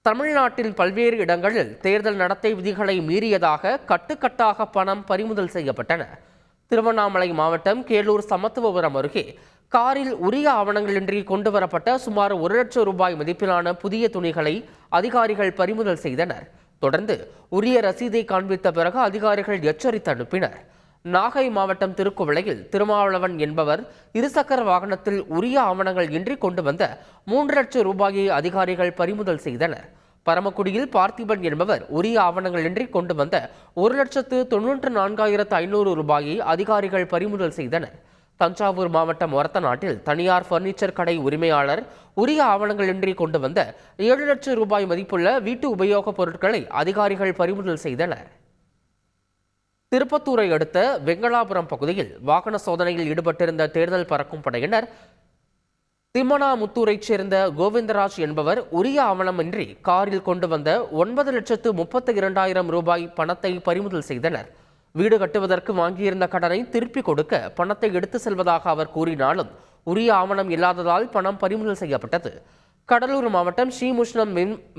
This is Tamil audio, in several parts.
தமிழ்நாட்டின் பல்வேறு இடங்களில் தேர்தல் நடத்தை விதிகளை மீறியதாக கட்டுக்கட்டாக பணம் பறிமுதல் செய்யப்பட்டன. திருவண்ணாமலை மாவட்டம் கேளூர் சமத்துவபுரம் அருகே காரில் உரிய ஆவணங்களின்றி கொண்டுவரப்பட்ட சுமார் 1 லட்சம் ரூபாய் மதிப்பிலான புதிய துணிகளை அதிகாரிகள் பறிமுதல் செய்தனர். தொடர்ந்து உரிய ரசீதை காண்பித்த பிறகு அதிகாரிகள் எச்சரித்து அனுப்பினர். நாகை மாவட்டம் திருக்குவளையில் திருமாவளவன் என்பவர் இருசக்கர வாகனத்தில் உரிய ஆவணங்கள் இன்றி கொண்டு வந்த 3 லட்சம் ரூபாயை அதிகாரிகள் பறிமுதல் செய்தனர். பரமக்குடியில் பார்த்திபன் என்பவர் உரிய ஆவணங்கள் இன்றி கொண்டு வந்த 1,94,500 ரூபாயை அதிகாரிகள் பறிமுதல் செய்தனர். தஞ்சாவூர் மாவட்டம் ஒரத்தநாட்டில் தனியார் பர்னிச்சர் கடை உரிமையாளர் உரிய ஆவணங்கள் இன்றி கொண்டு வந்த 7 லட்சம் ரூபாய் மதிப்புள்ள வீட்டு உபயோகப் பொருட்களை அதிகாரிகள் பறிமுதல் செய்தனர். திருப்பத்தூரை அடுத்த வெங்கடாபுரம் பகுதியில் வாகன சோதனையில் ஈடுபட்டிருந்த தேர்தல் பறக்கும் படையினர் திம்மனாமுத்தூரைச் சேர்ந்த கோவிந்தராஜ் என்பவர் உரிய ஆவணமின்றி காரில் கொண்டு வந்த 9,32,200 ரூபாய் பணத்தை பறிமுதல் செய்தனர். வீடு கட்டுவதற்கு வாங்கியிருந்த கடனை திருப்பிக் கொடுக்க பணத்தை எடுத்து செல்வதாக அவர் கூறினாலும் உரிய ஆவணம் இல்லாததால் பணம் பறிமுதல் செய்யப்பட்டது. கடலூர் மாவட்டம் ஸ்ரீமுஷ்ணம்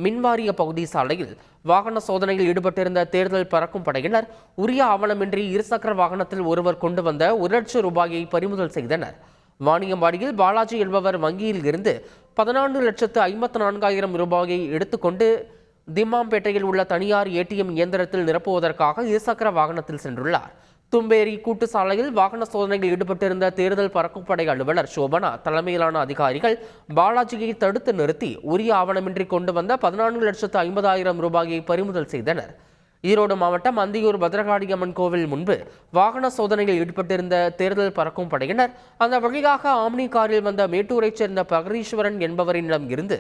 மின்வாரிய பகுதி சாலையில் வாகன சோதனையில் ஈடுபட்டிருந்த தேர்தல் பறக்கும் படையினர் உரிய ஆவணமின்றி இருசக்கர வாகனத்தில் ஒருவர் கொண்டு வந்த 1 லட்சம் ரூபாயை பறிமுதல் செய்தனர். வாணியம்பாடியில் பாலாஜி என்பவர் வங்கியில் இருந்து 14,54,000 ரூபாயை எடுத்துக்கொண்டு திம்மாம்பேட்டையில் உள்ள தனியார் ஏடிஎம் இயந்திரத்தில் நிரப்புவதற்காக இருசக்கர வாகனத்தில் சென்றுள்ளார். தும்பேரி கூட்டு சாலையில் வாகன சோதனையில் ஈடுபட்டிருந்த தேர்தல் பறக்கும்படை அலுவலர் சோபனா தலைமையிலான அதிகாரிகள் பாலாஜியை தடுத்து நிறுத்தி உரிய ஆவணமின்றி கொண்டு வந்த 14,50,000 ரூபாயை பறிமுதல் செய்தனர். ஈரோடு மாவட்டம் அந்தியூர் பத்ரகாளியம்மன் கோவில் முன்பு வாகன சோதனையில் ஈடுபட்டிருந்த தேர்தல் பறக்கும் படையினர் அந்த வழியாக ஆம்னி காரில் வந்த மேட்டூரைச் சேர்ந்த பகரீஸ்வரன் என்பவரிடம் இருந்து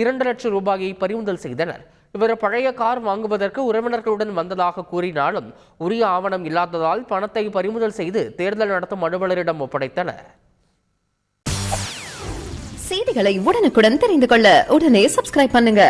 2 லட்சம் ரூபாயை பறிமுதல் செய்தனர். இவர் பழைய கார் வாங்குவதற்கு உறவினர்களுடன் வந்ததாக கூறினாலும் உரிய ஆவணம் இல்லாததால் பணத்தை பறிமுதல் செய்து தேர்தல் நடத்தும் அலுவலரிடம் ஒப்படைத்தனர். செய்திகளை உடனுக்குடன் தெரிந்து கொள்ள உடனே சப்ஸ்கிரைப் பண்ணுங்க.